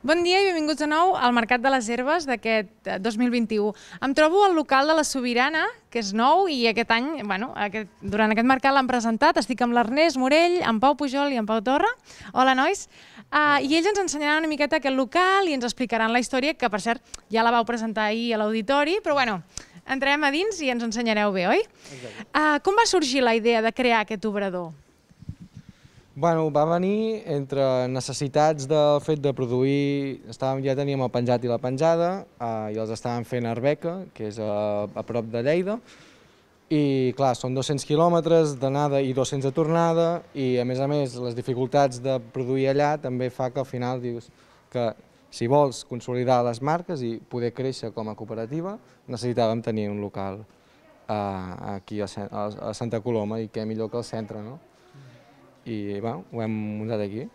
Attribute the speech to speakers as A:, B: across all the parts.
A: Bon dia i benvinguts de nou al Mercat de les Herbes d'aquest 2021. Em trobo al local de la Sobirana, que és nou, i aquest any, durant aquest mercat l'han presentat. Estic amb l'Ernest Morell, amb Pau Pujol i amb Pau Torra. Hola, nois. I ells ens ensenyaran una miqueta aquest local i ens explicaran la història, que per cert ja la vau presentar ahir a l'auditori, però bueno, entrem a dins i ens ensenyareu bé, oi? Com va sorgir la idea de crear aquest obrador?
B: Bueno, va venir entre necessitats del fet de produir, ja teníem el penjat i la penjada, i els estàvem fent a Arbeca, que és a prop de Lleida, i clar, són 200 quilòmetres d'anada i 200 de tornada, i a més les dificultats de produir allà també fa que al final dius que si vols consolidar les marques i poder créixer com a cooperativa, necessitàvem tenir un local aquí a Santa Coloma, i què millor que al centre, no? I ho hem muntat aquí.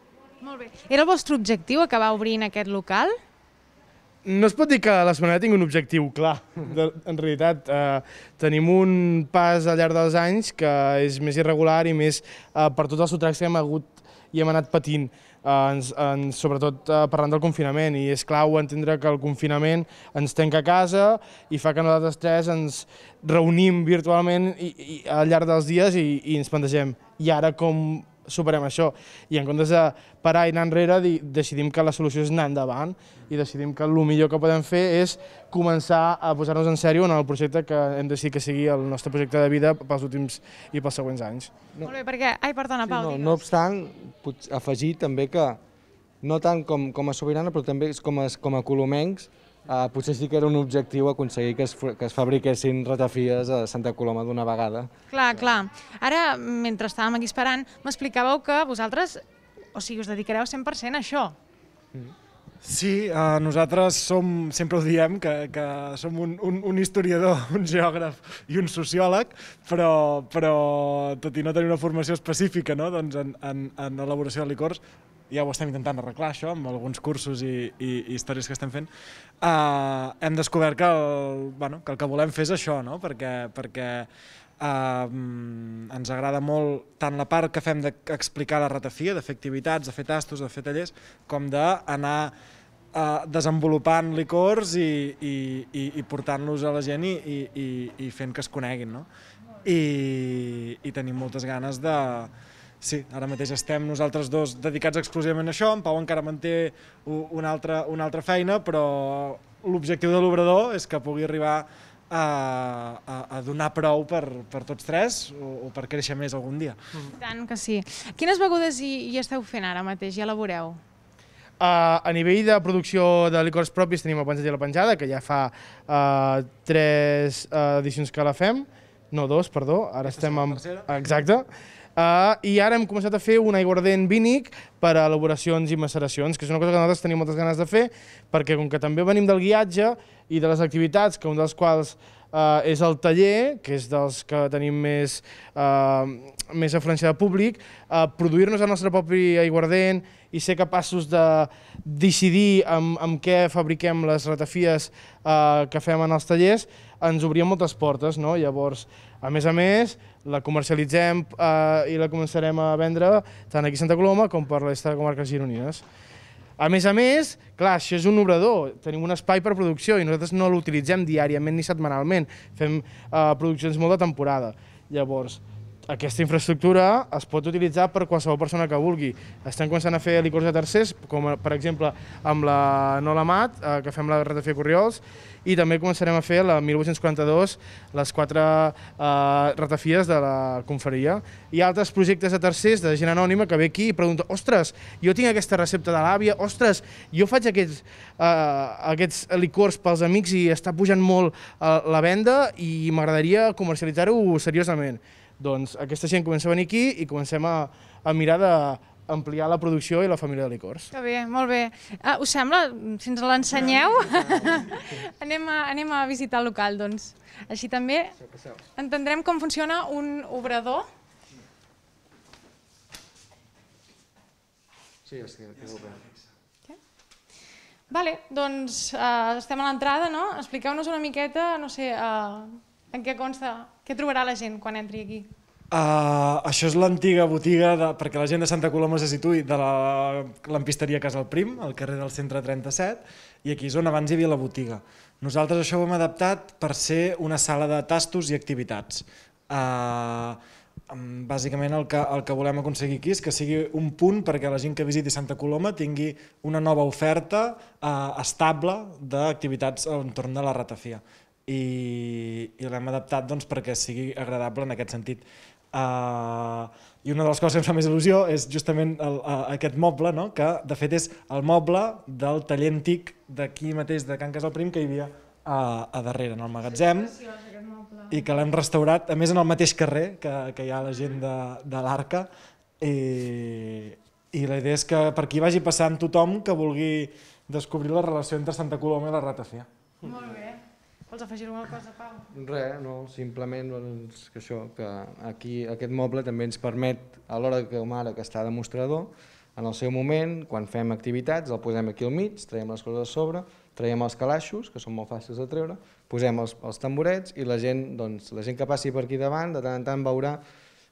A: Molt bé. Era el vostre objectiu acabar obrint aquest local?
C: No es pot dir que la Sobirana tingui un objectiu clar. En realitat, tenim un pas al llarg dels anys que és més irregular i més per tots els sotracs que hem hagut i hem anat patint, sobretot parlant del confinament. I és clau entendre que el confinament ens tanca a casa i fa que nosaltres tres ens reunim virtualment al llarg dels dies i ens plantegem. I ara com superem això? I en comptes de parar i anar enrere, decidim que la solució és anar endavant i decidim que el millor que podem fer és començar a posar-nos en sèrio en el projecte que hem decidit que sigui el nostre projecte de vida pels últims i pels següents anys.
A: Molt bé, perquè... Ai, perdona, Pau, digues.
B: No obstant, puc afegir també que no tant com a Sobirana, però també com a colomencs, potser sí que era un objectiu aconseguir que es fabriquessin ratafies a Santa Coloma d'una vegada.
A: Clar, clar. Ara, mentre estàvem aquí esperant, m'explicàveu que vosaltres, us dedicareu 100% a això.
D: Sí, nosaltres sempre ho diem, que som un historiador, un geògraf i un sociòleg, però tot i no tenir una formació específica en elaboració de licors, ja ho estem intentant arreglar, això, amb alguns cursos i històries que estem fent, hem descobert que el que volem fer és això, perquè ens agrada molt tant la part que fem d'explicar la ratafia, de fer activitats, de fer tastos, de fer tallers, com d'anar desenvolupant licors i portant-los a la gent i fent que es coneguin. I tenim moltes ganes de... Sí, ara mateix estem nosaltres dos dedicats exclusivament a això, en Pau encara manté una altra feina, però l'objectiu de l'obrador és que pugui arribar a donar prou per tots tres o per créixer més algun dia.
A: Tant que sí. Quines begudes hi esteu fent ara mateix? Ja elaboreu?
C: A nivell de producció de licors propis tenim el penjat i la penjada, que ja fa 3 edicions que la fem, no 2, perdó, ara estem amb... Exacte. I ara hem començat a fer un aiguardent vínic per a elaboracions i maceracions, que és una cosa que nosaltres tenim moltes ganes de fer, perquè com que també venim del guiatge i de les activitats, que un dels quals és el taller, que és dels que tenim més afluència de públic, produir-nos el nostre propi aiguardent i ser capaços de decidir amb què fabriquem les ratafies que fem en els tallers, ens obrien moltes portes. Llavors, a més, la comercialitzem i la començarem a vendre tant aquí a Santa Coloma com per la resta de comarques gironines. A més, clar, això és un obrador, tenim un espai per producció i nosaltres no l'utilitzem diàriament ni setmanalment, fem produccions molt de temporada. Llavors, aquesta infraestructura es pot utilitzar per qualsevol persona que vulgui. Estem començant a fer licors de tercers, com per exemple amb la Nola Mat, que fem la ratafia Corriols, i també començarem a fer la 1842, les 4 ratafies de la confraria. Hi ha altres projectes de tercers, de gent anònima, que ve aquí i pregunta: ostres, jo tinc aquesta recepta de l'àvia, ostres, jo faig aquests licors pels amics i està pujant molt la venda i m'agradaria comercialitzar-ho seriosament. Doncs aquesta gent comença a venir aquí i comencem a mirar d'ampliar la producció i la família de licors.
A: Que bé, molt bé. Us sembla, si ens l'ensenyeu, anem a visitar el local, doncs. Així també entendrem com funciona un obrador.
B: Sí, és que ho veig.
A: Vale, doncs estem a l'entrada, no? Expliqueu-nos una miqueta, no sé, en què consta, què trobarà la gent quan entri aquí?
D: Això és l'antiga botiga, perquè la gent de Santa Coloma se situï, de la lampisteria Casa el Prim, al carrer del Centre 37, i aquí és on abans hi havia la botiga. Nosaltres això ho hem adaptat per ser una sala de tastos i activitats. Bàsicament el que volem aconseguir aquí és que sigui un punt perquè la gent que visiti Santa Coloma tingui una nova oferta estable d'activitats entorn de la ratafia. I l'hem adaptat perquè sigui agradable en aquest sentit. I una de les coses que em fa més il·lusió és justament aquest moble, que de fet és el moble del taller antic d'aquí mateix de Can Casal Prim que hi havia a darrere, en el magatzem, i que l'hem restaurat, a més en el mateix carrer que hi ha la gent de l'Arca, i la idea és que per aquí vagi passant tothom que vulgui descobrir la relació entre Santa Coloma i la ratafia.
A: Molt bé. Vols afegir alguna cosa, Pau?
B: Res, no, simplement que aquí aquest moble també ens permet, a l'hora que ara que està de mostrador, en el seu moment, quan fem activitats, el posem aquí al mig, traiem les coses a sobre, traiem els calaixos, que són molt fàcils de treure, posem els tamborets i la gent que passi per aquí davant, de tant en tant veurà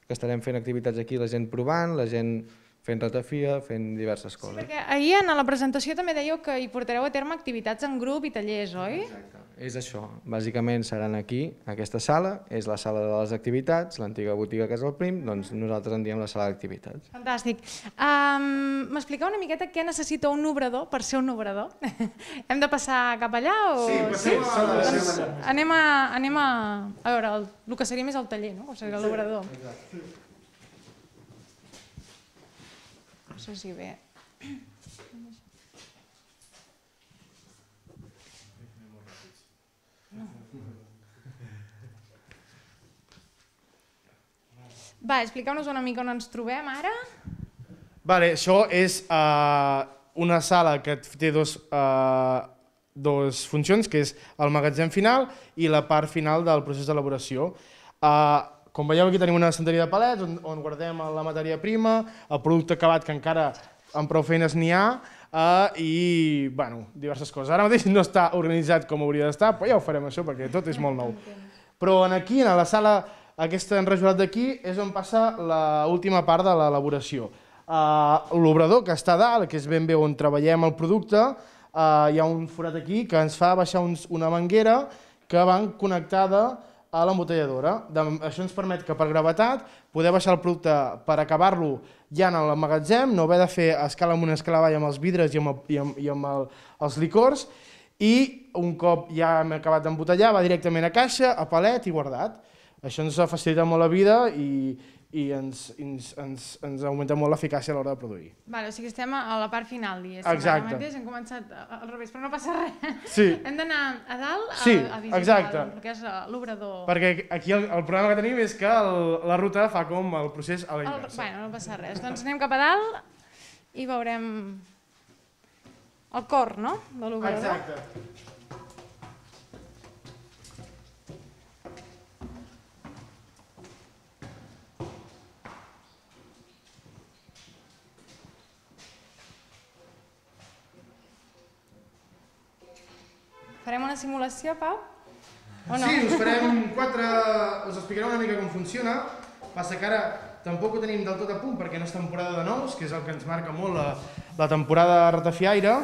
B: que estarem fent activitats aquí, la gent provant, la gent fent ratafia, fent diverses coses.
A: Sí, perquè ahir en la presentació també dèieu que hi portareu a terme activitats en grup i tallers, oi?
B: Exacte, és això. Bàsicament seran aquí, aquesta sala, és la sala de les activitats, l'antiga botiga Casa el Prim, doncs nosaltres en diem la sala d'activitats.
A: Fantàstic. M'expliqueu una miqueta què necessita un obrador per ser un obrador? Hem de passar cap allà o...?
C: Sí, passem a la sala.
A: Anem a veure, el que seria més el taller, no? O sigui, l'obrador.
C: Exacte.
A: No sé si bé... Va, expliqueu-nos una mica on ens trobem ara.
C: Vale, això és una sala que té dos funcions, que és el magatzem final i la part final del procés d'elaboració. Com veieu, aquí tenim una estanteria de palets on guardem la matèria prima, el producte acabat, que encara amb prou feines n'hi ha, i diverses coses. Ara mateix no està organitzat com hauria d'estar, però ja ho farem això perquè tot és molt nou. Però aquí, a la sala aquesta enrajolat d'aquí, és on passa l'última part de l'elaboració. L'obrador que està a dalt, que és ben bé on treballem el producte, hi ha un forat aquí que ens fa baixar una manguera que va connectada a l'embotelladora. Això ens permet que per gravetat poder baixar el producte per acabar-lo ja en el magatzem, no haver de fer escala amunt, escala avall amb els vidres i amb els licors, i un cop ja hem acabat d'embotellar va directament a caixa, a palet i guardat. Això ens facilita molt la vida i ens augmenta molt l'eficàcia a l'hora de produir.
A: O sigui, estem a la part final, diguéssim.
C: Exacte.
A: Ara mateix hem començat al revés, però no passa res.
C: Sí.
A: Hem d'anar a dalt a
C: exacte.
A: visitar el que és l'obrador.
C: Perquè aquí el problema que tenim és que la ruta fa com el procés a la inversa.
A: Bueno, no passa res. Doncs anem cap a dalt i veurem el cor, no?, de l'obrador.
C: Exacte.
A: Farem una simulació, Pau? O no?
C: Sí, us explicaré una mica com funciona. Passa que ara tampoc ho tenim del tot a punt perquè no és temporada de nous, que és el que ens marca molt la temporada ratafiaire.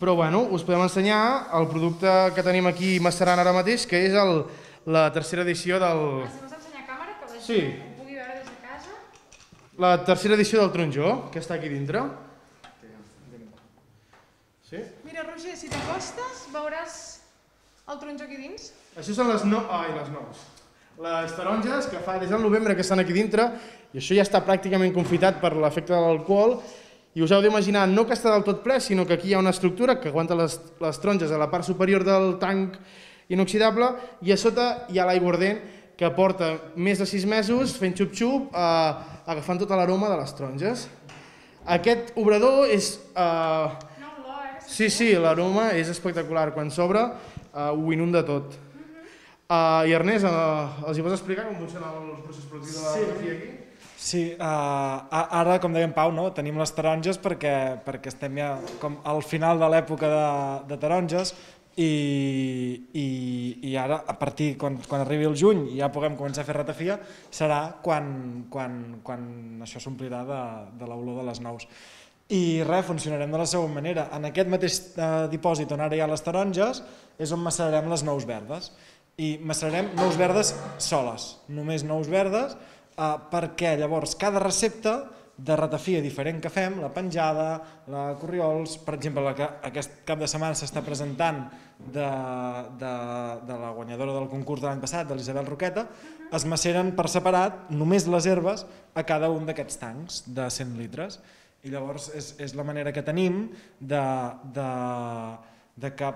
C: Però bueno, us podem ensenyar el producte que tenim aquí macerant ara mateix, que és la tercera edició del...
A: Si vols ensenyar a càmera, que la
C: Sí.
A: gent ho pugui veure des de casa.
C: La tercera edició del taronjó, que està aquí dintre. Sí?
A: Mira, Roger, si t'acostes veuràs el taronjó aquí dins.
C: Això són les nous. Les taronges que fa des del novembre que estan aquí dintre, i això ja està pràcticament confitat per l'efecte de l'alcohol, i us heu d'imaginar no que està del tot ple, sinó que aquí hi ha una estructura que aguanta les taronges a la part superior del tanc inoxidable, i a sota hi ha l'aiguardent que porta més de 6 mesos fent xup-xup, agafant tota l'aroma de les taronges. Aquest obrador és... Sí, l'aroma és espectacular. Quan s'obre, ho inunda tot. I Ernest, els hi pots explicar com funciona el procés productiu de la ratafia aquí?
D: Sí, ara, com deia en Pau, tenim les taronges perquè estem ja al final de l'època de taronges i ara, a partir, quan arribi el juny i ja puguem començar a fer ratafia, serà quan això s'omplirà de l'olor de les nous. I res, funcionarem de la següent manera. En aquest mateix dipòsit on ara hi ha les taronges és on macerarem les nous verdes. I macerarem nous verdes soles, només nous verdes, perquè llavors cada recepta de ratafia diferent que fem, la penjada, la corriols, per exemple, la que aquest cap de setmana s'està presentant de la guanyadora del concurs de l'any passat, de l'Isabel Roqueta, es maceren per separat només les herbes a cada un d'aquests tancs de 100 litres. I llavors és la manera que tenim de que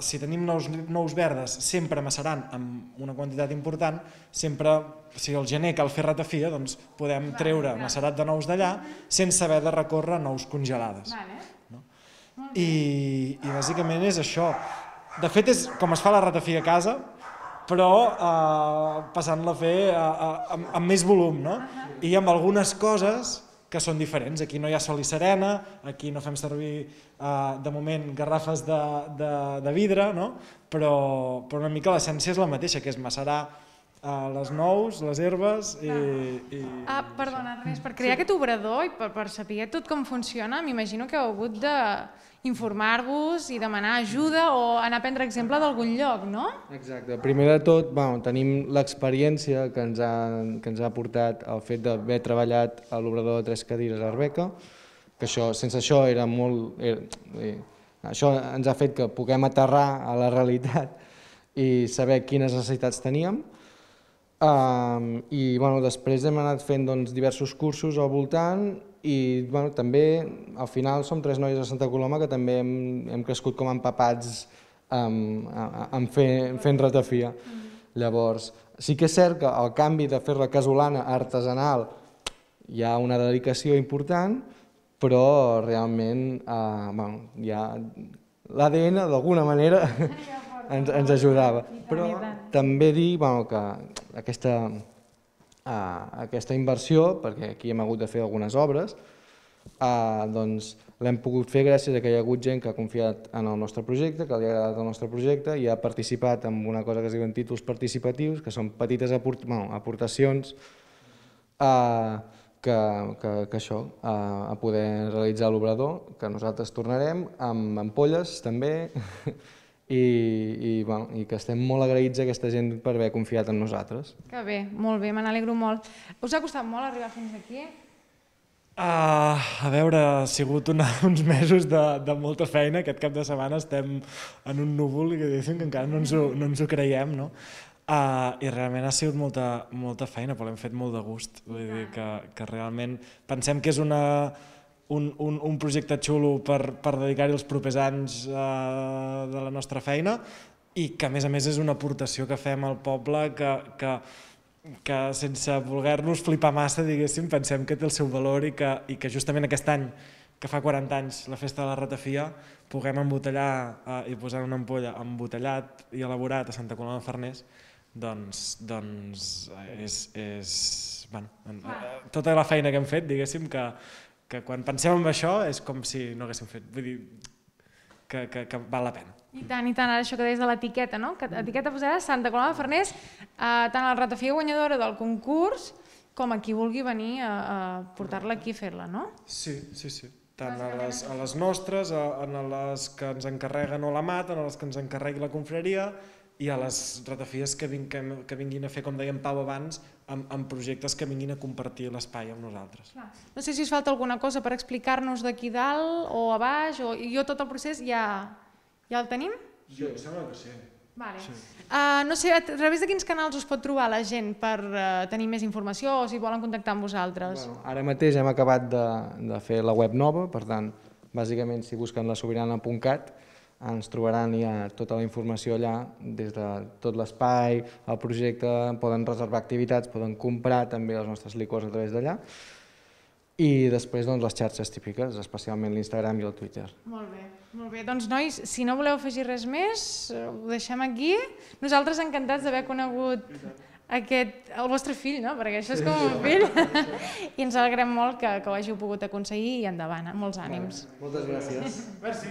D: si tenim nous verdes sempre macerant amb una quantitat important, sempre, si el gener cal fer ratafia, doncs podem treure macerat de nous d'allà sense haver de recórrer a nous congelades. I bàsicament és això. De fet és com es fa la ratafia a casa, però passant-la a fer amb més volum, i amb algunes coses que són diferents. Aquí no hi ha sol i serena, aquí no fem servir de moment garrafes de vidre, però una mica l'essència és la mateixa, que és macerar les nous, les herbes i...
A: Perdona, Ernest, per crear aquest obrador i per saber tot com funciona, m'imagino que heu hagut d'informar-vos i demanar ajuda o anar a prendre exemple d'algun lloc, no?
B: Exacte. Primer de tot, tenim l'experiència que ens ha portat el fet d'haver treballat a l'obrador de 3 cadires a Arbeca, que sense això era molt... Això ens ha fet que puguem aterrar a la realitat i saber quines necessitats teníem. I després hem anat fent diversos cursos al voltant i també al final som 3 noies a Santa Coloma que també hem crescut com empapats fent ratafia. Llavors, sí que és cert que al canvi de fer la casolana artesanal hi ha una dedicació important, però realment l'ADN d'alguna manera ens ajudava. Però també dir que aquesta inversió, perquè aquí hem hagut de fer algunes obres, l'hem pogut fer gràcies a que hi ha hagut gent que ha confiat en el nostre projecte, que li ha agradat el nostre projecte i ha participat en una cosa que es diuen títols participatius, que són petites aportacions a poder realitzar l'obrador, que nosaltres tornarem amb ampolles també, i que estem molt agraïts a aquesta gent per haver confiat en nosaltres.
A: Que bé, molt bé, me n'alegro molt. Us ha costat molt arribar fins aquí?
D: A veure, ha sigut uns mesos de molta feina. Aquest cap de setmana estem en un núvol i que encara no ens ho creiem, no? I realment ha sigut molta feina, però l'hem fet molt de gust. Vull dir que realment pensem que és un projecte xulo per dedicar-hi els propers anys de la nostra feina i que a més és una aportació que fem al poble que sense voler-nos flipar massa, diguéssim, pensem que té el seu valor i que justament aquest any, que fa 40 anys, la festa de la ratafia, puguem embotellar i posar una ampolla embotellat i elaborat a Santa Coloma de Farners, doncs és tota la feina que hem fet, diguéssim, que quan pensem en això és com si no haguéssim fet, vull dir que val la pena.
A: I tant, ara això que deies de l'etiqueta, no? Que etiqueta posarà Santa Coloma de Farners, tant a la ratafia guanyadora del concurs com a qui vulgui venir a portar-la aquí i fer-la, no?
D: Sí, tant a les nostres, a les que ens encarreguen o la mat, a les que ens encarregui la confraria i a les ratafies que vinguin a fer, com dèiem Pau abans, amb projectes que vinguin a compartir l'espai amb nosaltres.
A: No sé si us falta alguna cosa per explicar-nos d'aquí dalt o a baix, o jo tot el procés ja el tenim?
D: Jo em sembla que sí.
A: No sé, a través de quins canals us pot trobar la gent per tenir més informació o si volen contactar amb vosaltres?
B: Ara mateix hem acabat de fer la web nova, per tant, bàsicament si busquen lasobirana.cat ens trobaran ja tota la informació allà, des de tot l'espai, el projecte, poden reservar activitats, poden comprar també els nostres licors a través d'allà i després les xarxes típiques, especialment l'Instagram i el Twitter.
A: Molt bé. Doncs nois, si no voleu afegir res més, ho deixem aquí. Nosaltres encantats d'haver conegut el vostre fill, no? Perquè això és com un fill. I ens alegrem molt que ho hàgiu pogut aconseguir i endavant, molts ànims.
B: Moltes gràcies.
D: Merci.